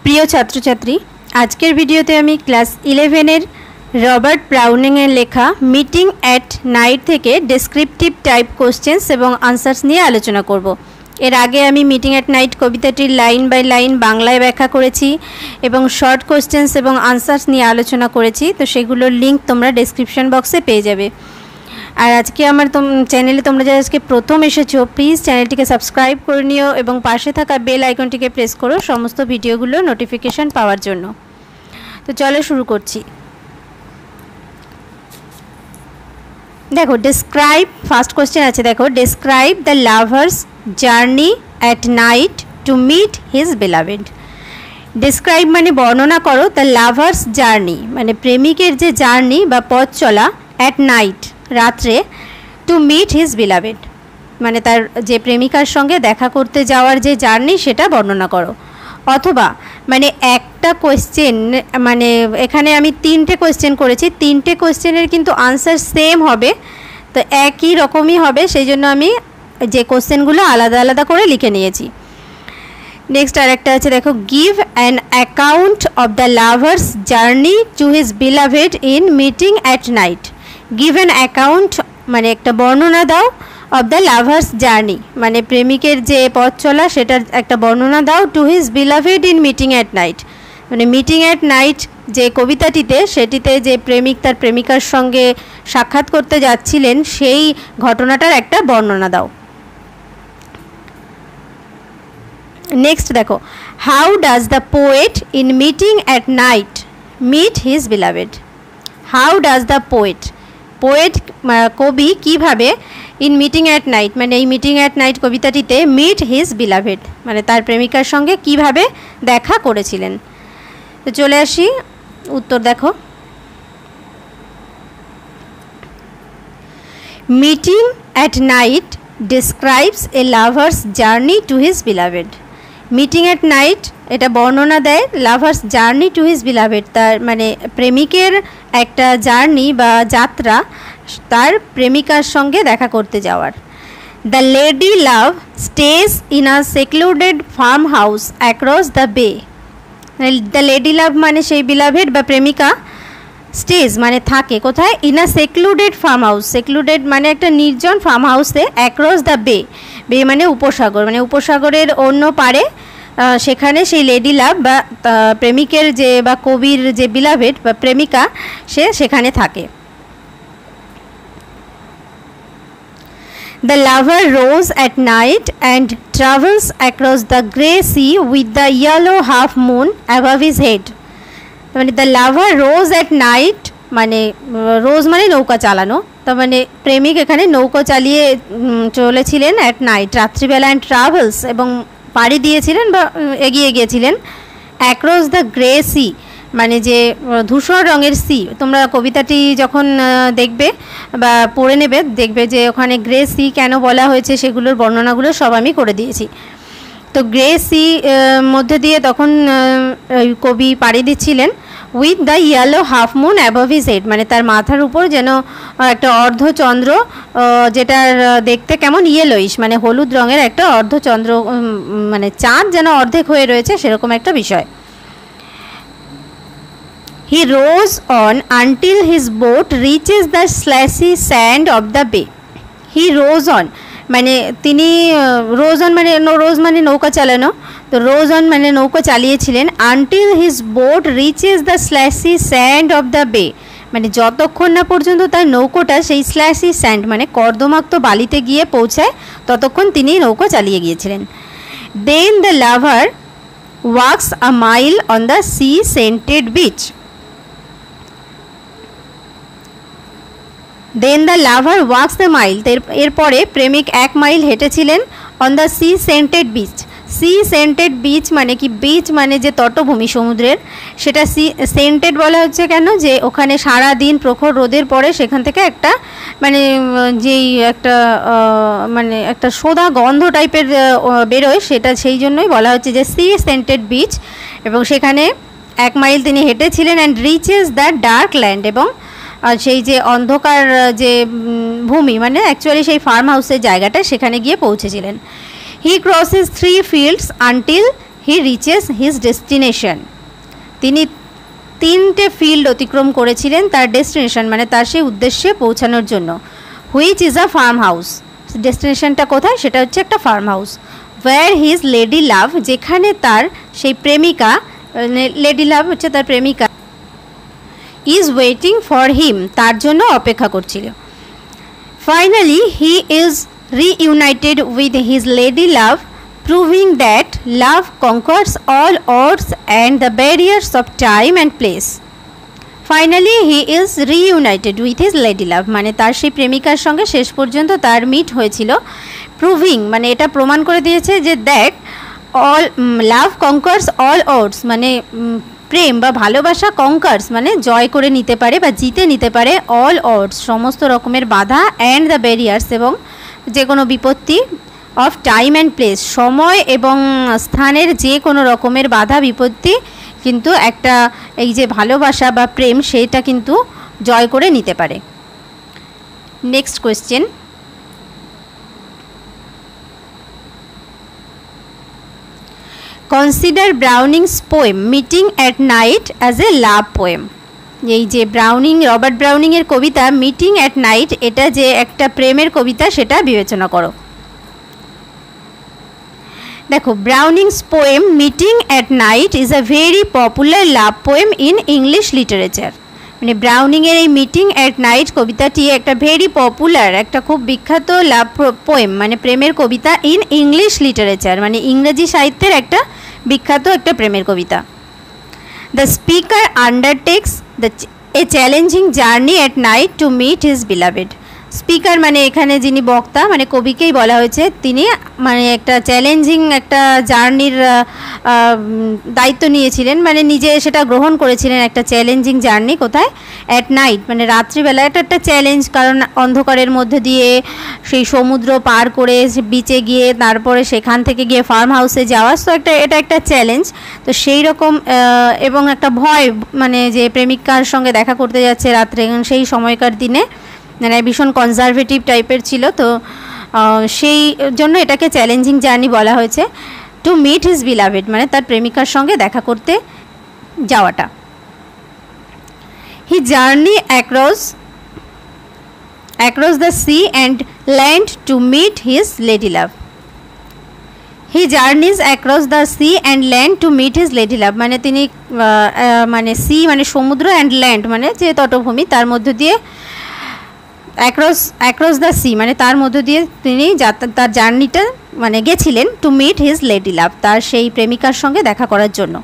प्रिय छात्र छात्री आजकेर भिडियोते आमी क्लास 11 रबार्ट ब्राउनिंग एर लेखा मीटिंग एट नाइट थेके डेस्क्रिप्टिव टाइप कोश्चेन्स एवं आंसार्स निये आलोचना करब। एर आगे आमी मीटिंग एट नाइट कविताटिर लाइन बाई लाइन बांगलाय व्याख्या करेছি एवं शर्ट कोश्चेन्स एवं आंसार्स निये आलोचना करेছি, तो सेगुलोर लिंक तोमरा डेस्क्रिप्शन बक्से पेये जाबे। और आज के आमार चैनेले तोमरा जारा आजके प्रथम एसेछो प्लिज चैनलटिके सबस्क्राइब करे निओ एवं पाशे थाका बेल आइकनटिके प्रेस करो समस्त भिडियोगुलो नोटिफिकेशन पाওয়ার জন্য। तो चलो शुरू करছি। देखो डिस्क्राइब फार्स्ट क्वेश्चन आछे, देखो describe the lover's journey at night to meet his beloved. Describe माने बर्णना करो द लाभार्स जार्नी माने प्रेमिकेर जे जार्नी बा पथ चला एट नाइट रात्रे टू मीट हिज बिलावेड माने तार जे प्रेमिकार संगे देखा करते जाওয়ার जे जार्नी सेटा बर्णना करो। अथवा माने एकटा कोश्चेन माने एखाने आमी तीनटे कोश्चेन करेছি, तीनटे कोश्चेनेर किन्तु आंसर सेम होबे, तो एक ही रकमই হবে, सेइजন্য आमी जे कोश्चेनगुलो आलादा आलादा करे लिखे निয়েছি। नेक्स्ट आरेकटा আছে देखो give an account of the lover's journey to his beloved in meeting at night. Give an account माने एकटा बर्णना दाओ ऑफ द लाभार्स जार्नी माने प्रेमिकेर जे पथ चला सेटार एकटा बर्णना दाओ to his beloved in meeting at night माने मीटिंग एट नाइट जे कविताटिते सेटिते जे प्रेमिक तार प्रेमिकार संगे साक्षाৎ करते जाच्छिलेन सेई घटनाटार एकटा बर्णना दाओ। नेक्स्ट देखो how does the poet in meeting at Night meet his beloved. How does the poet poet कवि किभाबे इन मीटिंग एट नाइट माने এই मीटिंग एट नाइट कविताটিতে मीट हिज बिलावेड माने तार प्रेमिकार संगे किभाबे देखा करेছিলেন। तो चले आसি उत्तर देखो meeting at night describes a lover's journey to his beloved. Meeting at night এটা বর্ণনা দেয় lover's journey to his beloved তার মানে প্রেমিকের একটা জার্নি বা যাত্রা তার প্রেমিকার সঙ্গে দেখা করতে যাওয়ার। The lady love stays in a secluded farm house across the bay. The lady love মানে সেই বিলাভেড বা প্রেমিকা স্টেজ মানে থাকে কোথায় in a secluded farm house. Secluded মানে একটা নির্জন ফার্ম হাউসে অ্যাক্রস দ্য বে। বে মানে উপসাগর মানে উপসাগরের অন্য পারে সেখানে সেই লেডি লাভ বা প্রেমিকের যে বা কবির যে বিলাভেড বা প্রেমিকা সে সেখানে থাকে। The lover rose at night and travels across the grey sea with the yellow half moon above his head। মানে the lover rose at night মানে রোজ মানে নৌকা চালানো, তার মানে প্রেমিক এখানে নৌকা চালিয়ে চলেছিলেন at night রাত্রিবেলা and travels এবং পাড়ি দিয়েছিলেন বা এগিয়ে গিয়েছিলেন অ্যাক্রস দ্য গ্রে সি মানে যে ধূসর রঙের সি। তোমরা কবিতাটি যখন দেখবে বা পড়ে নেবে দেখবে যে ওখানে গ্রে সি কেন বলা হয়েছে সেগুলোর বর্ণনাগুলো সব আমি করে দিয়েছি। তো গ্রে সি মধ্যে দিয়ে তখন কবি পাড়ি দিচ্ছিলেন with the yellow half moon above his head মানে তার মাথার উপর যেন একটা অর্ধচন্দ্র যেটার দেখতে কেমন ইয়েলোইশ মানে হলুদ রঙের একটা অর্ধচন্দ্র মানে চাঁদ যেন অর্ধেক হয়ে রয়েছে সেরকম একটা বিষয়। He rows on until his boat reaches the slashy sand of the bay. He rows on মানে তিনি রোজ অন মানে রোজ মানে নৌকা চালানো, তো রোজ অন মানে নৌকা চালিয়েছিলেন until his boat reaches the slushy sand of the bay মানে যতক্ষণ না পর্যন্ত তার নৌকোটা সেই স্ল্যাশি স্যান্ড মানে কর্দমাক্ত বালিতে গিয়ে পৌঁছায় ততক্ষণ তিনি নৌকা চালিয়ে গিয়েছিলেন। Then the lover walks a mile on the sea scented beach. Then the lover walks the mile এরপরে প্রেমিক 1 মাইল হেঁটেছিলেন on the sea scented beach. Sea scented beach মানে কি বিচ মানে যে তটভূমি সমুদ্রের সেটা সি সেন্টেড বলা হচ্ছে কেন যে ওখানে সারা দিন প্রখর রোদের পরে সেখান থেকে একটা মানে যেই একটা মানে একটা সোদা গন্ধ টাইপের বেরোয় সেটা সেই জন্যই বলা হচ্ছে যে সি সেন্টেড বিচ এবং সেখানে 1 মাইল তিনি হেঁটেছিলেন and reaches the dark land এবং সেই যে অন্ধকার যে ভূমি মানে অ্যাকচুয়ালি সেই ফার্ম হাউসের জায়গাটা সেখানে গিয়ে পৌঁছেছিলেন। হি ক্রসেস 3 fields until হি রিচেস হিজ ডেস্টিনেশন, তিনি 3টে ফিল্ড অতিক্রম করেছিলেন তার ডেস্টিনেশন মানে তার সেই উদ্দেশ্যে পৌঁছানোর জন্য। Which is a farm house, ডেস্টিনেশনটা কোথায়, সেটা হচ্ছে একটা farm house. Where his lady love, যেখানে তার সেই প্রেমিকা, লেডি লাভ হচ্ছে তার প্রেমিকা, ইজ ওয়েটিং ফর হিম, তার জন্য অপেক্ষা করছিল। Finally he is reunited with his lady love, proving that love conquers all odds and the barriers of time and place. Finally he is reunited with his lady love, মানে তার সেই প্রেমিকার সঙ্গে শেষ পর্যন্ত তার মিট হয়েছিল। প্রুভিং মানে এটা প্রমাণ করে দিয়েছে যে that all love conquers all odds, মানে প্রেম বা ভালোবাসা কনকার্স মানে জয় করে নিতে পারে বা জিতে নিতে পারে অল odds, সমস্ত রকমের বাধা, অ্যান্ড দ্য ব্যারিয়ার্স, এবং যে কোনো বিপত্তি, অফ টাইম অ্যান্ড প্লেস, সময় এবং স্থানের যে কোনো রকমের বাধা বিপত্তি কিন্তু একটা এই যে ভালোবাসা বা প্রেম সেটা কিন্তু জয় করে নিতে পারে। Next question, consider Browning's poem Meeting at Night as a love poem. এই যে রবার্ট ব্রাউনিংয়ের কবিতা মিটিং অ্যাট নাইট, এটা যে একটা প্রেমের কবিতা সেটা বিবেচনা করো। দেখো, Browning's poem Meeting at Night is a very popular love poem in English literature. মানে ব্রাউনিংয়ের এই মিটিং অ্যাট নাইট কবিতাটি একটা ভেরি পপুলার, একটা খুব বিখ্যাত লাভ পোয়েম মানে প্রেমের কবিতা ইন ইংলিশ লিটারেচার, মানে ইংরেজি সাহিত্যের একটা বিখ্যাত একটা প্রেমের কবিতা। The speaker undertakes a challenging journey at night to meet his beloved. Speaker মানে এখানে যিনি বক্তা মানে কবিকেই বলা হয়েছে, তিনি মানে একটা চ্যালেঞ্জিং একটা জার্নির দায়িত্ব নিয়েছিলেন, মানে নিজে সেটা গ্রহণ করেছিলেন একটা চ্যালেঞ্জিং জার্নি। কোথায়? অ্যাট নাইট, মানে রাত্রিবেলা। এটা একটা চ্যালেঞ্জ, কারণ অন্ধকারের মধ্যে দিয়ে সেই সমুদ্র পার করে বিচে গিয়ে তারপরে সেখান থেকে গিয়ে ফার্ম হাউসে যাওয়া, তো এটা একটা চ্যালেঞ্জ। তো সেই রকম এবং একটা ভয়, মানে যে প্রেমিকার সঙ্গে দেখা করতে যাচ্ছে রাত্রে, সেই সময়কার দিনে মানে ভীষণ কনজারভেটিভ টাইপের ছিল, তো সেই জন্য এটাকে চ্যালেঞ্জিং জার্নি বলা হয়েছে। টু মিট হিজ বিলাভেড মানে তার প্রেমিকার সঙ্গে দেখা করতে যাওয়াটা। He journey across the sea and land to meet his lady love. He journeys across the sea and land to meet his lady love, মানে তিনি মানে সি মানে সমুদ্র, অ্যান্ড ল্যান্ড মানে যে তটভূমি, তার মধ্য দিয়ে অ্যাক্রস দ্য সি মানে তার মধ্য দিয়ে তিনি তার জার্নিটা মানে গেছিলেন to meet his lady love, তার সেই প্রেমিকার সঙ্গে দেখা করার জন্য।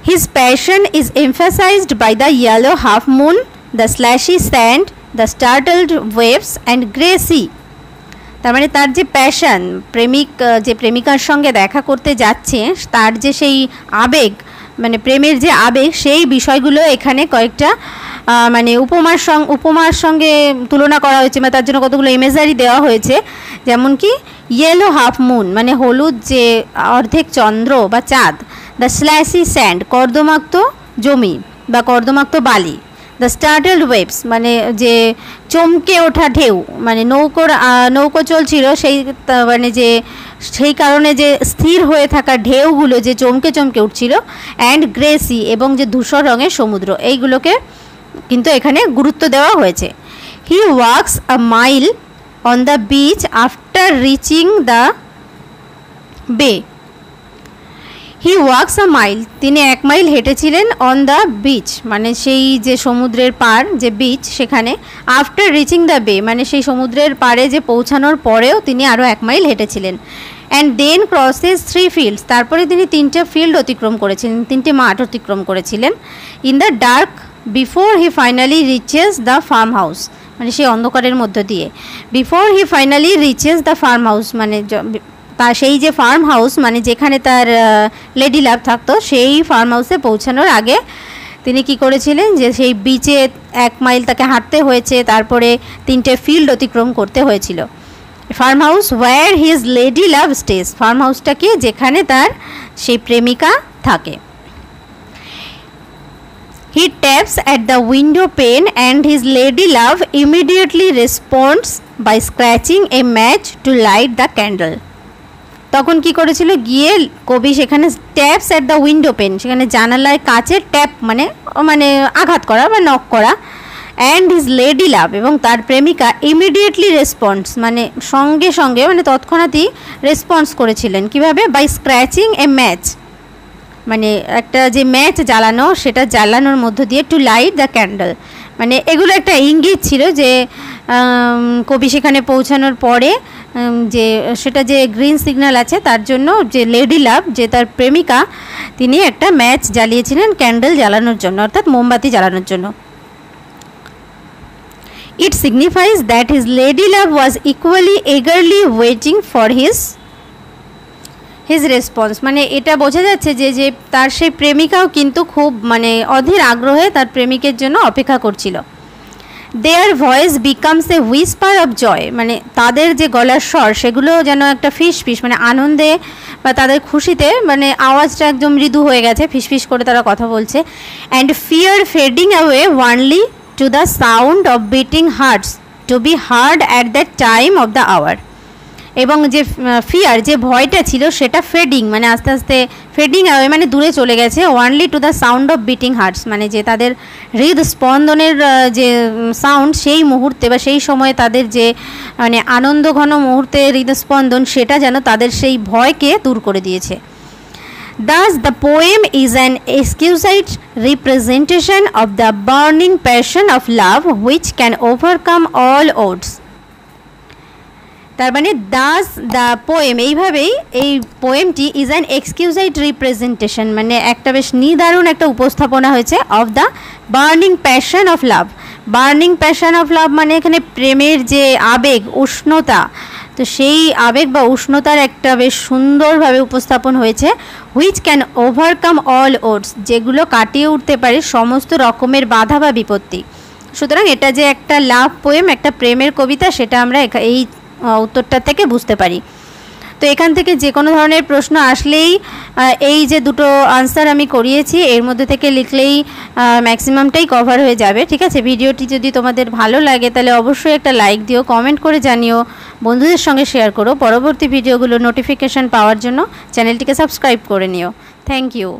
His passion is emphasized by the yellow half moon, the slushy sand, the startled waves and grey sea. তার মানে তার যে প্যাশন, যে প্রেমিকার সঙ্গে দেখা করতে যাচ্ছে তার যে সেই আবেগ, মানে প্রেমের যে আবেগ, সেই বিষয়গুলো এখানে কয়েকটা মানে উপমার সঙ্গে তুলনা করা হয়েছে, মানে তার জন্য কতগুলো ইমেজারি দেওয়া হয়েছে। যেমন কি ইয়েলো হাফ মুন মানে হলুদ যে অর্ধেক চন্দ্র বা চাঁদ, দ্য স্ল্যাশি স্যান্ড কর্দমাক্ত জমি বা কর্দমাক্ত বালি, দ্য স্টার্টলড ওয়েভস মানে যে চমকে ওঠা ঢেউ, মানে নৌকো চলছিল সেই মানে যে সেই কারণে যে স্থির হয়ে থাকা ঢেউগুলো যে চমকে উঠছিল, অ্যান্ড গ্রে সি এবং যে ধূসর রঙের সমুদ্র, এইগুলোকে কিন্তু এখানে গুরুত্ব দেওয়া হয়েছে। He walks a mile on the beach after reaching the bay. He walks a mile তিনি 1 মাইল হেঁটেছিলেন অন দ্য বিচ মানে সেই যে সমুদ্রের পার যে বিচ সেখানে, আফটার রিচিং দ্য বে মানে সেই সমুদ্রের পাড়ে যে পৌঁছানোর পরেও তিনি আরও 1 মাইল হেঁটেছিলেন। অ্যান্ড দেন ক্রসেস 3 ফিল্ডস তারপরে তিনি 3টে ফিল্ড অতিক্রম করেছিলেন, 3টে মাঠ অতিক্রম করেছিলেন। In the dark before he finally reaches the farm house মানে সেই অন্ধকারের মধ্য দিয়ে, before he finally reaches the farm house মানে তার সেই যে ফার্ম হাউস মানে যেখানে তার লেডি লাভ থাকতো, সেই ফার্ম হাউসে পৌঁছানোর আগে তিনি কি করেছিলেন যে সেই বিচে 1 মাইল তাকে হাঁটতে হয়েছে, তারপরে 3টে ফিল্ড অতিক্রম করতে হয়েছিল। Farm house where his lady love stays farm হাউসটা কি যেখানে তার সেই প্রেমিকা থাকে। He taps at the window pane and his lady love immediately responds by scratching a match to light the candle. তখন কি করেছিল, গিয়ে কবি সেখানে taps at the window pane, সেখানে জানালায় কাছে ট্যাপ মানে মানে আঘাত করা বা নক করা। অ্যান্ড হিজ লেডি লাভ, এবং তার প্রেমিকা ইমিডিয়েটলি রেসপন্স মানে সঙ্গে সঙ্গে মানে তৎক্ষণাৎই রেসপন্স করেছিলেন। কিভাবে? বাই স্ক্র্যাচিং এ ম্যাচ, মানে একটা যে ম্যাচ জ্বালানো সেটা জ্বালানোর মধ্য দিয়ে টু লাইট দ্য ক্যান্ডেল। মানে এগুলো একটা ইঙ্গিত ছিল যে কবি সেখানে পৌঁছানোর পরে যে সেটা যে গ্রিন সিগন্যাল আছে তার জন্য যে লেডি লাভ যে তার প্রেমিকা তিনি একটা ম্যাচ জ্বালিয়েছিলেন ক্যান্ডেল জ্বালানোর জন্য, অর্থাৎ মোমবাতি জ্বালানোর জন্য। It signifies that his lady love was equally eagerly waiting for his response, মানে এটা বোঝা যাচ্ছে যে যে তার সেই প্রেমিকাও কিন্তু খুব মানে অধীর আগ্রহে তার প্রেমিকের জন্য অপেক্ষা করছিল। Their voice becomes a whisper of joy, মানে তাদের যে গলার স্বর সেগুলো যেন একটা ফিসফিস মানে আনন্দে বা তাদের খুশিতে মানে আওয়াজটা একদম মৃদু হয়ে গেছে, ফিসফিস করে তারা কথা বলছে। And fear fading away only to the sound of beating hearts to be heard at that time of the hour, এবং যে ফিয়ার যে ভয়টা ছিল সেটা ফেডিং মানে আস্তে আস্তে ফেডিং অ্যাওয়ে মানে দূরে চলে গেছে, only to the sound of beating hearts, মানে যে তাদের হৃদস্পন্দনের যে সাউন্ড সেই মুহূর্তে বা সেই সময়ে তাদের যে মানে আনন্দঘন মুহূর্তে হৃদস্পন্দন সেটা যেন তাদের সেই ভয়কে দূর করে দিয়েছে। Thus, the poem is an exquisite representation of the burning passion of love which can overcome all odds. তার মানে দাস দ্য পোয়েম, এইভাবেই এই পোয়েমটি ইজ অ্যান এক্সকিউজাইট রিপ্রেজেন্টেশন, মানে একটা বেশ নিদারুণ একটা উপস্থাপনা হয়েছে of the burning passion of love. Burning passion of love মানে এখানে প্রেমের যে আবেগ উষ্ণতা, তো সেই আবেগ বা উষ্ণতার একটা বেশ সুন্দরভাবে উপস্থাপন হয়েছে। Which can overcome all odds, যেগুলো কাটিয়ে উঠতে পারে সমস্ত রকমের বাধা বা বিপত্তি। সুতরাং এটা যে একটা লাভ পোয়েম, একটা প্রেমের কবিতা, সেটা আমরা এই উত্তরটা থেকে বুঝতে পারি। তো এখান থেকে যে কোনো ধরনের প্রশ্ন আসলেই এই যে দুটো আনসার আমি করিয়েছি এর মধ্যে থেকে লিখলেই ম্যাক্সিমামটাই কভার হয়ে যাবে। ঠিক আছে, ভিডিওটি যদি তোমাদের ভালো লাগে তাহলে অবশ্যই একটা লাইক দিও, কমেন্ট করে জানিও, বন্ধুদের সঙ্গে শেয়ার করো। পরবর্তী ভিডিওগুলো নোটিফিকেশান পাওয়ার জন্য চ্যানেলটিকে সাবস্ক্রাইব করে নিও। Thank you.